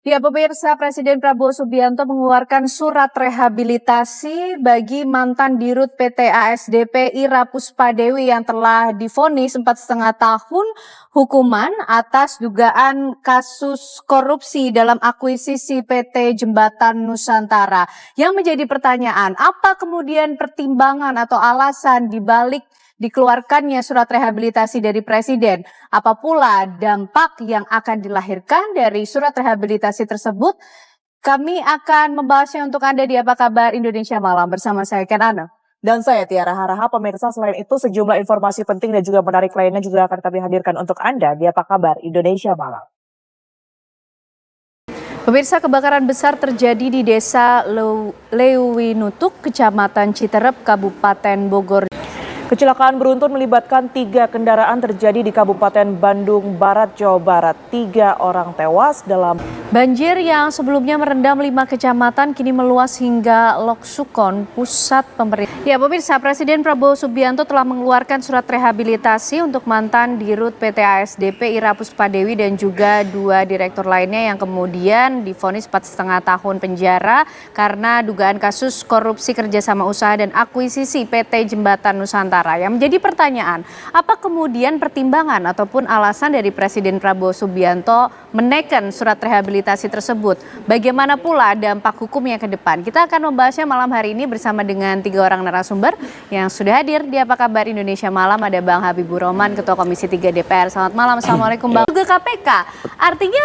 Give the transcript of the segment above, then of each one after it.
Ya, pemirsa, Presiden Prabowo Subianto mengeluarkan surat rehabilitasi bagi mantan Dirut PT ASDP Ira Puspadewi yang telah divonis 4,5 tahun hukuman atas dugaan kasus korupsi dalam akuisisi PT Jembatan Nusantara. Yang menjadi pertanyaan, apa kemudian pertimbangan atau alasan dibalik dikeluarkannya surat rehabilitasi dari Presiden? Apa pula dampak yang akan dilahirkan dari surat rehabilitasi tersebut? Kami akan membahasnya untuk Anda di Apa Kabar Indonesia Malam bersama saya Ken Ana. Dan saya Tiara Haraha. Pemirsa, selain itu sejumlah informasi penting dan juga menarik lainnya juga akan kami hadirkan untuk Anda di Apa Kabar Indonesia Malam. Pemirsa, kebakaran besar terjadi di Desa Leuwinutuk, Kecamatan Citerep, Kabupaten Bogor. Kecelakaan beruntun melibatkan 3 kendaraan terjadi di Kabupaten Bandung Barat, Jawa Barat. 3 orang tewas dalam banjir yang sebelumnya merendam 5 kecamatan kini meluas hingga Loksukon, pusat pemerintah. Ya, pemirsa, Presiden Prabowo Subianto telah mengeluarkan surat rehabilitasi untuk mantan Dirut PT ASDP Ira Puspadewi dan juga 2 direktur lainnya yang kemudian divonis 4,5 tahun penjara karena dugaan kasus korupsi kerjasama usaha dan akuisisi PT Jembatan Nusantara. Yang menjadi pertanyaan, apa kemudian pertimbangan ataupun alasan dari Presiden Prabowo Subianto menaikkan surat rehabilitasi tersebut? Bagaimana pula dampak hukumnya ke depan? Kita akan membahasnya malam hari ini bersama dengan 3 orang narasumber yang sudah hadir di Apa Kabar Indonesia Malam. Ada Bang Habibur Rahman, Ketua Komisi 3 DPR. Selamat malam, Assalamualaikum Bang. Juga KPK, artinya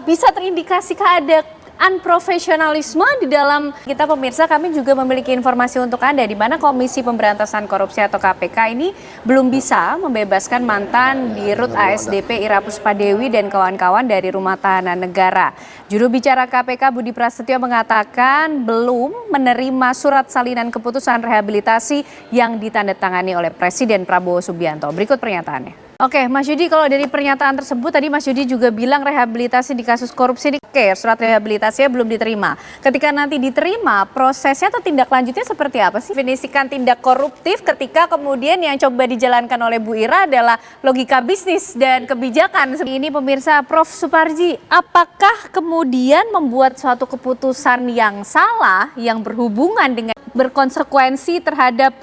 bisa terindikasi ada unprofesionalisme di dalam kita. Pemirsa, kami juga memiliki informasi untuk Anda di mana Komisi Pemberantasan Korupsi atau KPK ini belum bisa membebaskan mantan Dirut ASDP Ira Puspadewi dan kawan-kawan dari Rumah Tahanan Negara. Juru bicara KPK Budi Prasetyo mengatakan belum menerima surat salinan keputusan rehabilitasi yang ditandatangani oleh Presiden Prabowo Subianto. Berikut pernyataannya. Oke, Mas Yudi, kalau dari pernyataan tersebut tadi Mas Yudi juga bilang rehabilitasi di kasus korupsi ini, surat rehabilitasinya belum diterima. Ketika nanti diterima, prosesnya atau tindak lanjutnya seperti apa sih? Definisikan tindak koruptif ketika kemudian yang coba dijalankan oleh Bu Ira adalah logika bisnis dan kebijakan. Ini pemirsa, Prof. Suparji, apakah kemudian membuat suatu keputusan yang salah yang berhubungan dengan berkonsekuensi terhadap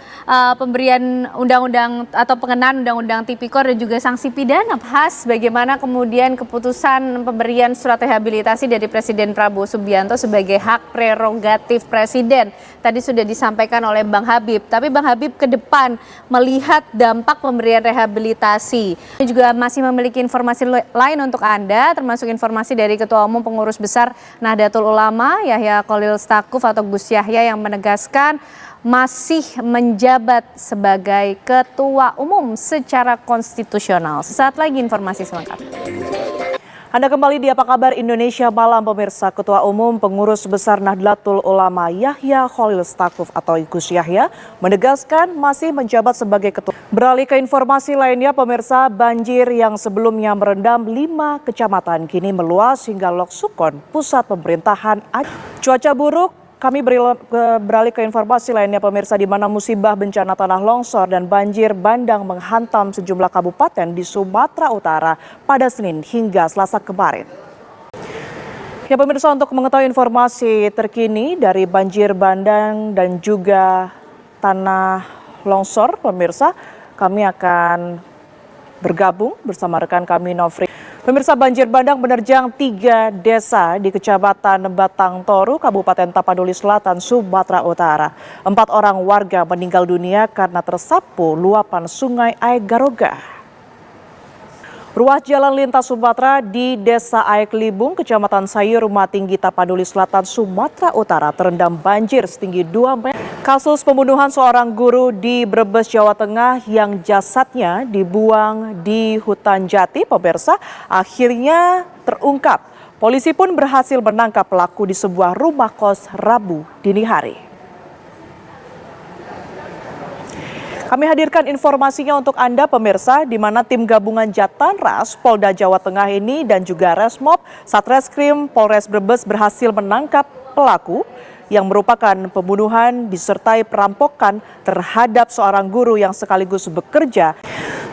pemberian undang-undang atau pengenaan undang-undang Tipikor dan juga sanksi pidana? Bahas bagaimana kemudian keputusan pemberian surat rehabilitasi dari Presiden Prabowo Subianto sebagai hak prerogatif Presiden. Tadi sudah disampaikan oleh Bang Habib, tapi Bang Habib ke depan melihat dampak pemberian rehabilitasi. Ini juga masih memiliki informasi lain untuk Anda, termasuk informasi dari Ketua Umum Pengurus Besar Nahdlatul Ulama Yahya Khalil Stakuf atau Gus Yahya yang menegaskan masih menjabat sebagai Ketua Umum secara konstitusional. Sesaat lagi informasi selengkapnya. Anda kembali di Apa Kabar Indonesia Malam, pemirsa. Ketua Umum Pengurus Besar Nahdlatul Ulama Yahya Khalil Stakuf atau Gus Yahya menegaskan masih menjabat sebagai ketua. Beralih ke informasi lainnya, pemirsa, banjir yang sebelumnya merendam 5 kecamatan kini meluas hingga Loksukon, pusat pemerintahan Aceh. Cuaca buruk. Kami beralih ke informasi lainnya, pemirsa, di mana musibah bencana tanah longsor dan banjir bandang menghantam sejumlah kabupaten di Sumatera Utara pada Senin hingga Selasa kemarin. Ya, pemirsa, untuk mengetahui informasi terkini dari banjir bandang dan juga tanah longsor, pemirsa, kami akan bergabung bersama rekan kami Nofri. Pemirsa, banjir bandang menerjang 3 desa di Kecamatan Batang Toru, Kabupaten Tapanuli Selatan, Sumatera Utara. 4 orang warga meninggal dunia karena tersapu luapan sungai Aek Garoga. Ruas jalan lintas Sumatera di Desa Aek Libung, Kecamatan Sayur, Rumah Tinggi, Tapanuli Selatan, Sumatera Utara terendam banjir setinggi 2 meter. Kasus pembunuhan seorang guru di Brebes, Jawa Tengah yang jasadnya dibuang di hutan jati, pemirsa, akhirnya terungkap. Polisi pun berhasil menangkap pelaku di sebuah rumah kos Rabu dini hari. Kami hadirkan informasinya untuk Anda, pemirsa, di mana tim gabungan Jatanras Polda Jawa Tengah ini dan juga Resmob Satreskrim Polres Brebes berhasil menangkap pelaku yang merupakan pembunuhan disertai perampokan terhadap seorang guru yang sekaligus bekerja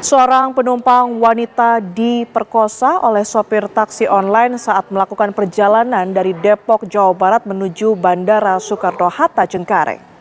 Seorang penumpang wanita diperkosa oleh sopir taksi online saat melakukan perjalanan dari Depok, Jawa Barat menuju Bandara Soekarno-Hatta, Cengkareng.